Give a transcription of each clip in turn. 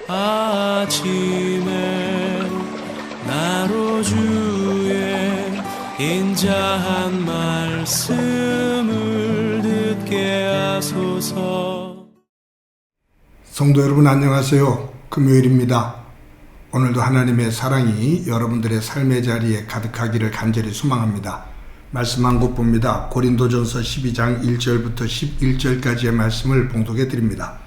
아침에 나로 주의 인자한 말씀을 듣게 하소서. 성도 여러분 안녕하세요. 금요일입니다. 오늘도 하나님의 사랑이 여러분들의 삶의 자리에 가득하기를 간절히 소망합니다. 말씀 한 곳 봅니다. 고린도전서 12장 1절부터 11절까지의 말씀을 봉독해 드립니다.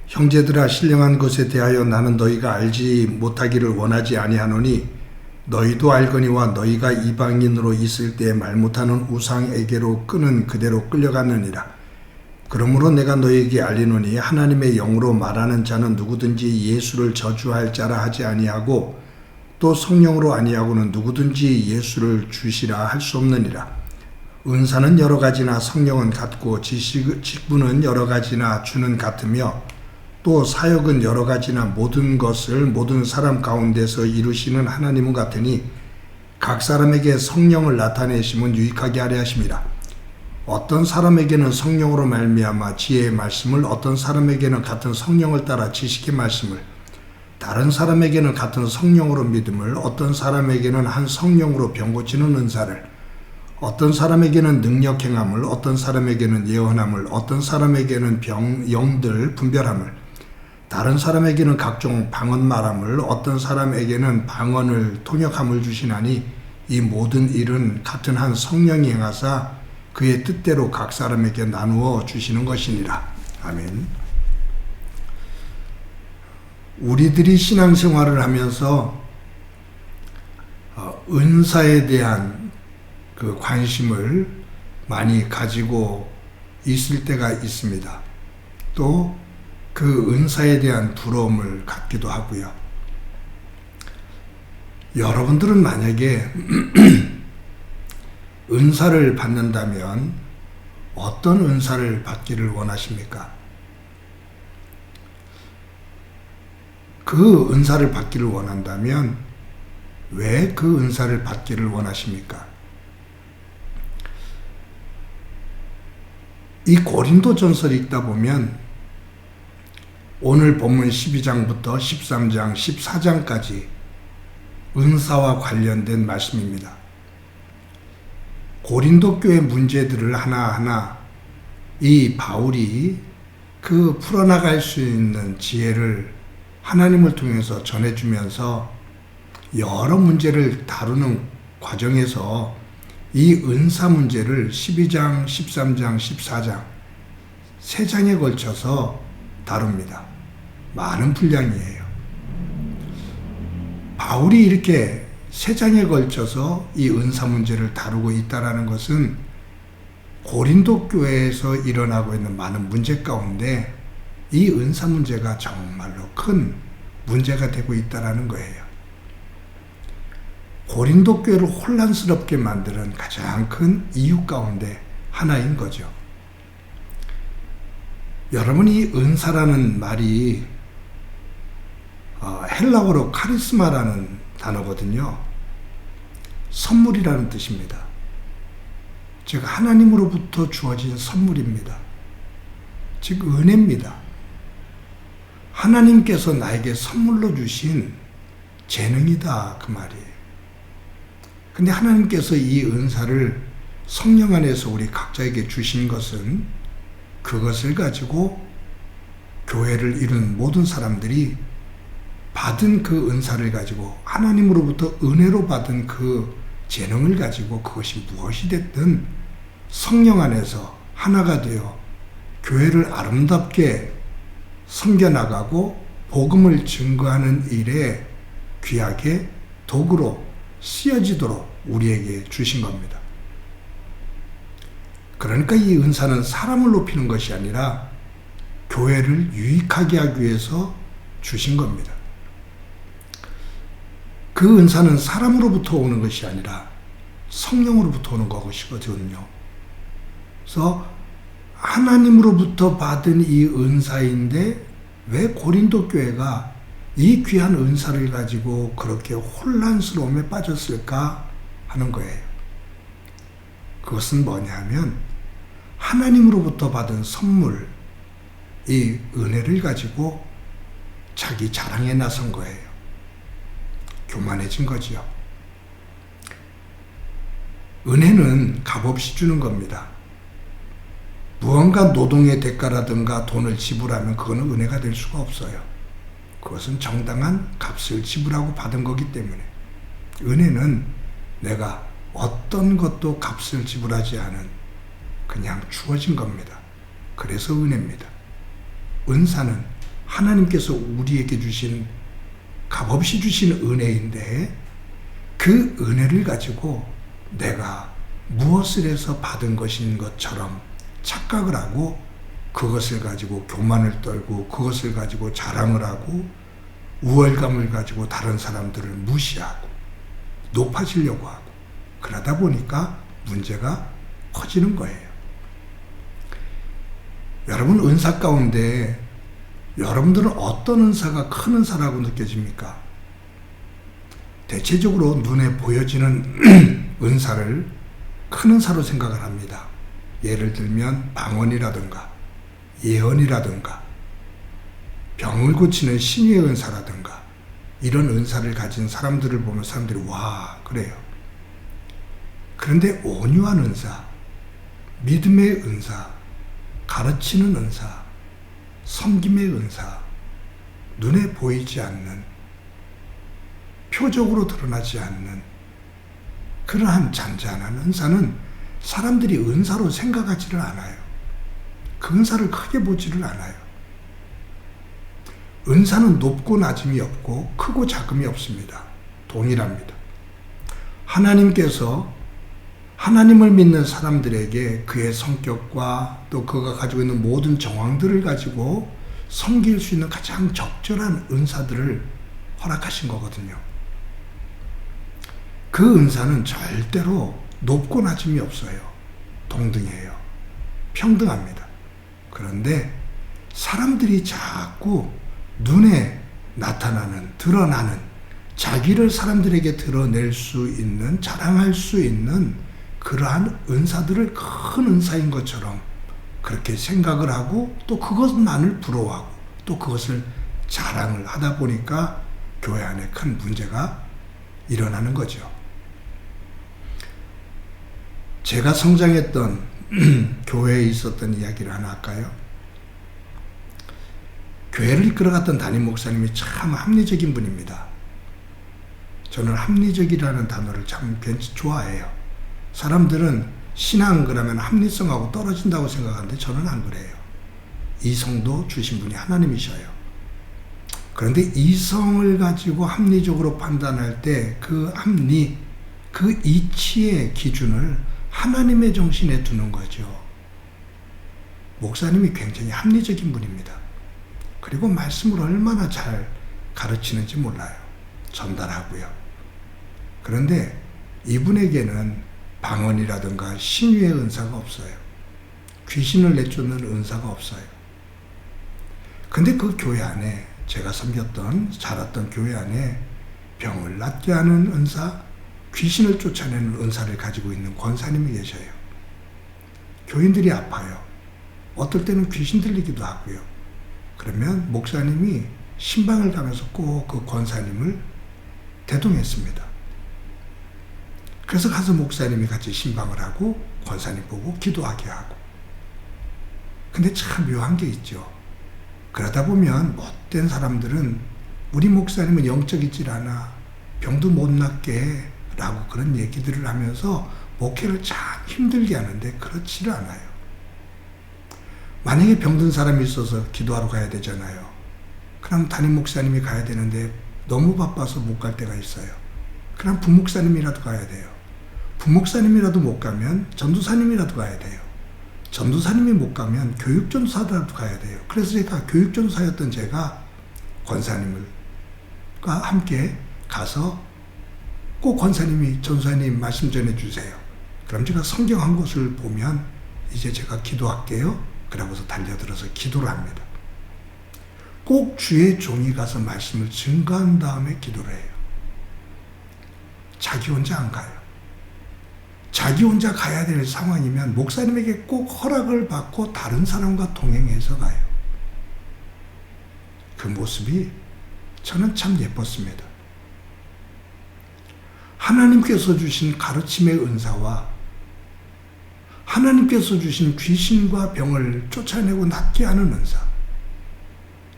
형제들아, 신령한 것에 대하여 나는 너희가 알지 못하기를 원하지 아니하노니 너희도 알거니와 너희가 이방인으로 있을 때에 말 못하는 우상에게로 끄는 그대로 끌려갔느니라. 그러므로 내가 너희에게 알리노니 하나님의 영으로 말하는 자는 누구든지 예수를 저주할 자라 하지 아니하고 또 성령으로 아니하고는 누구든지 예수를 주시라 할 수 없느니라. 은사는 여러 가지나 성령은 같고 직분은 여러 가지나 주는 같으며 또 사역은 여러 가지나 모든 것을 모든 사람 가운데서 이루시는 하나님은 같으니 각 사람에게 성령을 나타내심은 유익하게 하려 하심이라. 어떤 사람에게는 성령으로 말미암아 지혜의 말씀을, 어떤 사람에게는 같은 성령을 따라 지식의 말씀을, 다른 사람에게는 같은 성령으로 믿음을, 어떤 사람에게는 한 성령으로 병 고치는 은사를, 어떤 사람에게는 능력 행함을, 어떤 사람에게는 예언함을, 어떤 사람에게는 영들 분별함을, 다른 사람에게는 각종 방언 말함을, 어떤 사람에게는 방언을 통역함을 주시나니 이 모든 일은 같은 한 성령이 행하사 그의 뜻대로 각 사람에게 나누어 주시는 것이니라. 아멘. 우리들이 신앙생활을 하면서 은사에 대한 그 관심을 많이 가지고 있을 때가 있습니다. 또 그 은사에 대한 부러움을 갖기도 하고요. 여러분들은 만약에 은사를 받는다면 어떤 은사를 받기를 원하십니까? 그 은사를 받기를 원한다면 왜 그 은사를 받기를 원하십니까? 이 고린도전서를 읽다 보면 오늘 본문 12장부터 13장, 14장까지 은사와 관련된 말씀입니다. 고린도 교회 문제들을 하나하나 이 바울이 그 풀어나갈 수 있는 지혜를 하나님을 통해서 전해주면서 여러 문제를 다루는 과정에서 이 은사 문제를 12장, 13장, 14장 세 장에 걸쳐서 다룹니다. 많은 분량이에요. 바울이 이렇게 세 장에 걸쳐서 이 은사 문제를 다루고 있다는 것은 고린도 교회에서 일어나고 있는 많은 문제 가운데 이 은사 문제가 정말로 큰 문제가 되고 있다는 거예요. 고린도 교회를 혼란스럽게 만드는 가장 큰 이유 가운데 하나인 거죠. 여러분, 이 은사라는 말이 헬라어로 카리스마라는 단어거든요. 선물이라는 뜻입니다. 즉 하나님으로부터 주어진 선물입니다. 즉 은혜입니다. 하나님께서 나에게 선물로 주신 재능이다, 그 말이에요. 근데 하나님께서 이 은사를 성령 안에서 우리 각자에게 주신 것은 그것을 가지고 교회를 이룬 모든 사람들이 받은 그 은사를 가지고 하나님으로부터 은혜로 받은 그 재능을 가지고 그것이 무엇이 됐든 성령 안에서 하나가 되어 교회를 아름답게 섬겨나가고 복음을 증거하는 일에 귀하게 도구로 쓰여지도록 우리에게 주신 겁니다. 그러니까 이 은사는 사람을 높이는 것이 아니라 교회를 유익하게 하기 위해서 주신 겁니다. 그 은사는 사람으로부터 오는 것이 아니라 성령으로부터 오는 것이거든요. 그래서 하나님으로부터 받은 이 은사인데 왜 고린도 교회가 이 귀한 은사를 가지고 그렇게 혼란스러움에 빠졌을까 하는 거예요. 그것은 뭐냐면 하나님으로부터 받은 선물, 이 은혜를 가지고 자기 자랑에 나선 거예요. 교만해진 거지요. 은혜는 값없이 주는 겁니다. 무언가 노동의 대가라든가 돈을 지불하면 그거는 은혜가 될 수가 없어요. 그것은 정당한 값을 지불하고 받은 거기 때문에 은혜는 내가 어떤 것도 값을 지불하지 않은 그냥 주어진 겁니다. 그래서 은혜입니다. 은사는 하나님께서 우리에게 주신 값없이 주신 은혜인데 그 은혜를 가지고 내가 무엇을 해서 받은 것인 것처럼 착각을 하고 그것을 가지고 교만을 떨고 그것을 가지고 자랑을 하고 우월감을 가지고 다른 사람들을 무시하고 높아지려고 하고 그러다 보니까 문제가 커지는 거예요. 여러분 은사 가운데 여러분들은 어떤 은사가 큰 은사라고 느껴집니까? 대체적으로 눈에 보여지는 은사를 큰 은사로 생각을 합니다. 예를 들면 방언이라든가 예언이라든가 병을 고치는 신유의 은사라든가 이런 은사를 가진 사람들을 보면 사람들이 와 그래요. 그런데 온유한 은사, 믿음의 은사, 가르치는 은사, 섬김의 은사, 눈에 보이지 않는 표적으로 드러나지 않는 그러한 잔잔한 은사는 사람들이 은사로 생각하지를 않아요. 그 은사를 크게 보지를 않아요. 은사는 높고 낮음이 없고 크고 작음이 없습니다. 동일합니다. 하나님께서 하나님을 믿는 사람들에게 그의 성격과 또 그가 가지고 있는 모든 정황들을 가지고 섬길 수 있는 가장 적절한 은사들을 허락하신 거거든요. 그 은사는 절대로 높고 낮음이 없어요. 동등해요. 평등합니다. 그런데 사람들이 자꾸 눈에 나타나는, 드러나는, 자기를 사람들에게 드러낼 수 있는, 자랑할 수 있는 그러한 은사들을 큰 은사인 것처럼 그렇게 생각을 하고 또 그것만을 부러워하고 또 그것을 자랑을 하다 보니까 교회 안에 큰 문제가 일어나는 거죠. 제가 성장했던 교회에 있었던 이야기를 하나 할까요? 교회를 이끌어갔던 담임 목사님이 참 합리적인 분입니다. 저는 합리적이라는 단어를 참 좋아해요. 사람들은 신앙 그러면 합리성하고 떨어진다고 생각하는데 저는 안 그래요. 이성도 주신 분이 하나님이셔요. 그런데 이성을 가지고 합리적으로 판단할 때 그 합리, 그 이치의 기준을 하나님의 정신에 두는 거죠. 목사님이 굉장히 합리적인 분입니다. 그리고 말씀을 얼마나 잘 가르치는지 몰라요. 전달하고요. 그런데 이분에게는 방언이라든가 신유의 은사가 없어요. 귀신을 내쫓는 은사가 없어요. 근데 그 교회 안에 제가 섬겼던, 자랐던 교회 안에 병을 낫게 하는 은사, 귀신을 쫓아내는 은사를 가지고 있는 권사님이 계셔요. 교인들이 아파요. 어떨 때는 귀신 들리기도 하고요. 그러면 목사님이 신방을 가면서 꼭 그 권사님을 대동했습니다. 그래서 가서 목사님이 같이 신방을 하고 권사님 보고 기도하게 하고. 근데 참 묘한 게 있죠. 그러다 보면 못된 사람들은 우리 목사님은 영적이질 않아, 병도 못 낫게 라고 그런 얘기들을 하면서 목회를 참 힘들게 하는데 그렇지를 않아요. 만약에 병든 사람이 있어서 기도하러 가야 되잖아요. 그럼 담임 목사님이 가야 되는데 너무 바빠서 못 갈 때가 있어요. 그럼 부목사님이라도 가야 돼요. 부목사님이라도 못 가면 전도사님이라도 가야 돼요. 전도사님이 못 가면 교육전도사라도 가야 돼요. 그래서 제가 교육전도사였던 제가 권사님과 함께 가서 꼭 권사님이 전도사님 말씀 전해주세요. 그럼 제가 성경 한 곳을 보면 이제 제가 기도할게요. 그러고서 달려들어서 기도를 합니다. 꼭 주의 종이 가서 말씀을 증거한 다음에 기도를 해요. 자기 혼자 안 가요. 자기 혼자 가야 될 상황이면 목사님에게 꼭 허락을 받고 다른 사람과 동행해서 가요. 그 모습이 저는 참 예뻤습니다. 하나님께서 주신 가르침의 은사와 하나님께서 주신 귀신과 병을 쫓아내고 낫게 하는 은사,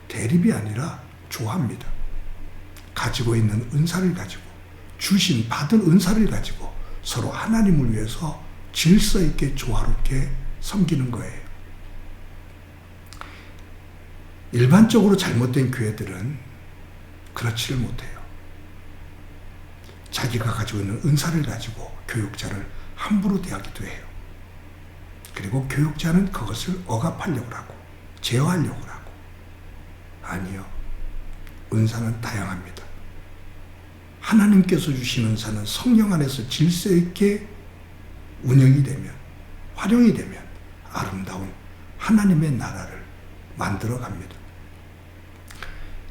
대립이 아니라 조합입니다. 가지고 있는 은사를 가지고, 받은 은사를 가지고 서로 하나님을 위해서 질서 있게 조화롭게 섬기는 거예요. 일반적으로 잘못된 교회들은 그렇지를 못해요. 자기가 가지고 있는 은사를 가지고 교육자를 함부로 대하기도 해요. 그리고 교육자는 그것을 억압하려고 하고 제어하려고 하고. 아니요. 은사는 다양합니다. 하나님께서 주신 은사는 성령 안에서 질서 있게 운영이 되면, 활용이 되면 아름다운 하나님의 나라를 만들어 갑니다.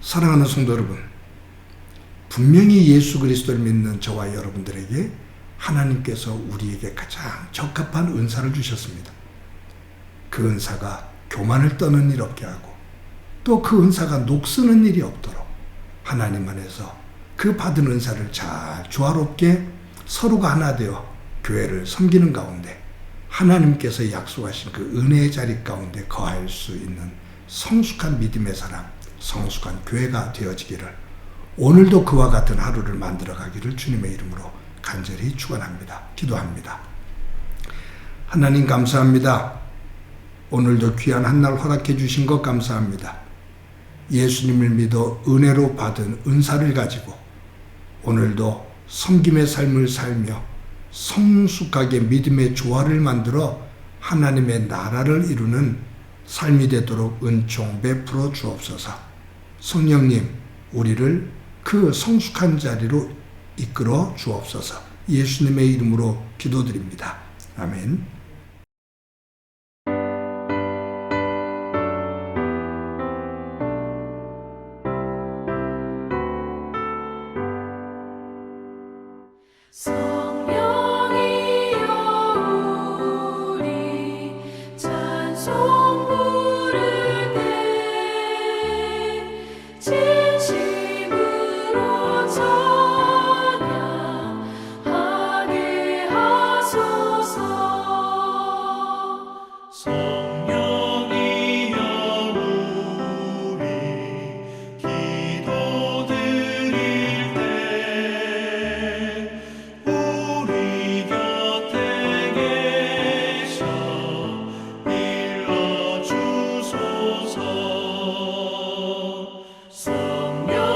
사랑하는 성도 여러분, 분명히 예수 그리스도를 믿는 저와 여러분들에게 하나님께서 우리에게 가장 적합한 은사를 주셨습니다. 그 은사가 교만을 떠는 일 없게 하고 또 그 은사가 녹쓰는 일이 없도록 하나님 안에서 그 받은 은사를 잘 조화롭게 서로가 하나 되어 교회를 섬기는 가운데 하나님께서 약속하신 그 은혜의 자리 가운데 거할 수 있는 성숙한 믿음의 사람, 성숙한 교회가 되어지기를, 오늘도 그와 같은 하루를 만들어 가기를 주님의 이름으로 간절히 축원합니다. 기도합니다. 하나님 감사합니다. 오늘도 귀한 한 날 허락해 주신 것 감사합니다. 예수님을 믿어 은혜로 받은 은사를 가지고 오늘도 섬김의 삶을 살며 성숙하게 믿음의 조화를 만들어 하나님의 나라를 이루는 삶이 되도록 은총 베풀어 주옵소서. 성령님, 우리를 그 성숙한 자리로 이끌어 주옵소서. 예수님의 이름으로 기도드립니다. 아멘. 성령이여 우리 찬송 부를 때 진심으로 찬양하게 하소서. 성령이여 우리 기도 드릴 때 우리 곁에 계셔 일러 주소서. 성령이여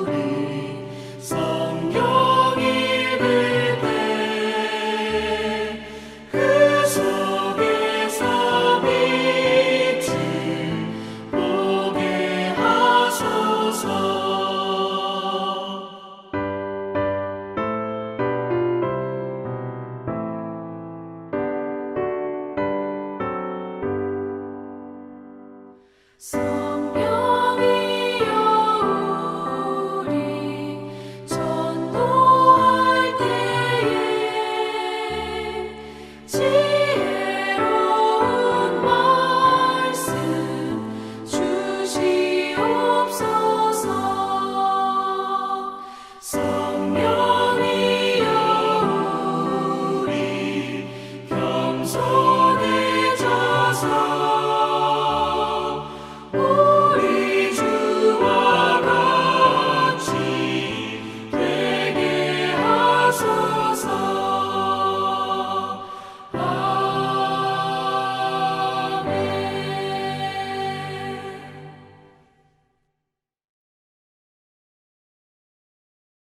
우리 성경 읽을 때 그 속에서 빛을 보게 하소서. 성령이여